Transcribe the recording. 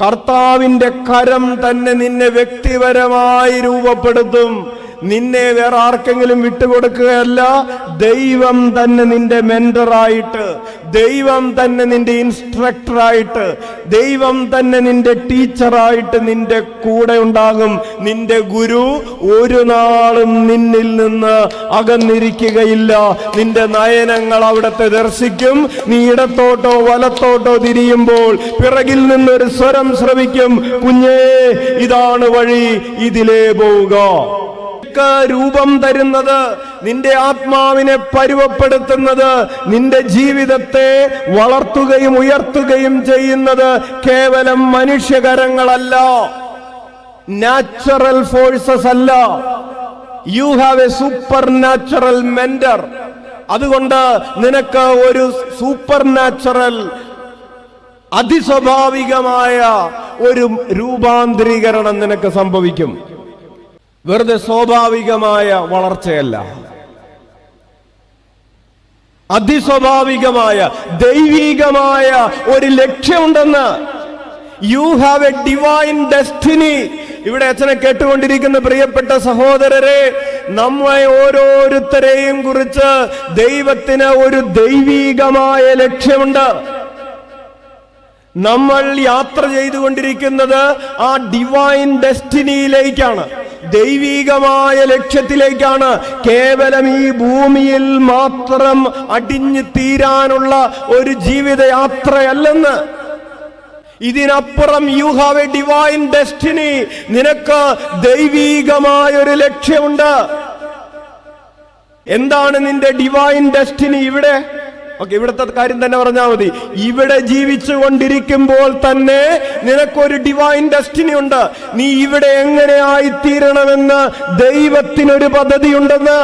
കർത്താവിന്റെ കരം തന്നെ നിന്നെ വ്യക്തിപരമായി രൂപപ്പെടുത്തും. നിന്നെ വേറെ ആർക്കെങ്കിലും വിട്ടുകൊടുക്കുകയല്ല. ദൈവം തന്നെ നിന്റെ മെന്ററായിട്ട്, ദൈവം തന്നെ നിന്റെ ഇൻസ്ട്രക്ടറായിട്ട്, ദൈവം തന്നെ നിന്റെ ടീച്ചറായിട്ട് നിന്റെ കൂടെ ഉണ്ടാകും. നിന്റെ ഗുരു ഒരു നാളും നിന്നിൽ നിന്ന് അകന്നിരിക്കുകയില്ല. നിന്റെ നയനങ്ങൾ അവിടത്തെ ദർശിക്കും. നീ ഇടത്തോട്ടോ വലത്തോട്ടോ തിരിയുമ്പോൾ പിറകിൽ നിന്നൊരു സ്വരം ശ്രവിക്കും, കുഞ്ഞേ ഇതാണ് വഴി, ഇതിലേ പോവുക. രൂപം തരുന്നത്, നിന്റെ ആത്മാവിനെ പരുവപ്പെടുത്തുന്നത്, നിന്റെ ജീവിതത്തെ വളർത്തുകയും ഉയർത്തുകയും ചെയ്യുന്നത് കേവലം മനുഷ്യകരങ്ങളല്ല, നാച്ചുറൽ ഫോഴ്സസ് അല്ല. U have A super natural mentor. അതുകൊണ്ട് നിനക്ക് ഒരു സൂപ്പർ നാച്ചുറൽ, അതിസ്വാഭാവികമായ ഒരു രൂപാന്തരീകരണം നിനക്ക് സംഭവിക്കും. വെറുതെ സ്വാഭാവികമായ വളർച്ചയല്ല, അതിസ്വാഭാവികമായ ദൈവികമായ ഒരു ലക്ഷ്യമുണ്ടെന്ന്. You have a divine destiny. ഇവിടെ അച്ഛനെ കേട്ടുകൊണ്ടിരിക്കുന്ന പ്രിയപ്പെട്ട സഹോദരരെ, നമ്മെ ഓരോരുത്തരെയും കുറിച്ച് ദൈവത്തിന് ഒരു ദൈവികമായ ലക്ഷ്യമുണ്ട്. നമ്മൾ യാത്ര ചെയ്തുകൊണ്ടിരിക്കുന്നത് ആ ഡിവൈൻ ഡെസ്റ്റിനിയിലേക്കാണ്, ദൈവികമായ ലക്ഷ്യത്തിലേക്കാണ്. കേവലം ഈ ഭൂമിയിൽ മാത്രം അടിഞ്ഞു തീരാനുള്ള ഒരു ജീവിതയാത്രയല്ലെന്ന്. ഇതിനപ്പുറം U have a divine destiny. നിനക്ക് ദൈവികമായ ഒരു ലക്ഷ്യമുണ്ട്. എന്താണ് നിന്റെ ഡിവൈൻ ഡെസ്റ്റിനി? ഇവിടെ ഇവിടുത്തെ കാര്യം തന്നെ പറഞ്ഞാൽ മതി. ഇവിടെ ജീവിച്ചു കൊണ്ടിരിക്കുമ്പോൾ തന്നെ നിനക്കൊരു ഡിവൈൻ ഡെസ്റ്റിനി ഉണ്ട്. നീ ഇവിടെ എങ്ങനെ ആയിത്തീരണമെന്ന് ദൈവത്തിനൊരു പദ്ധതിയുണ്ടെന്ന്.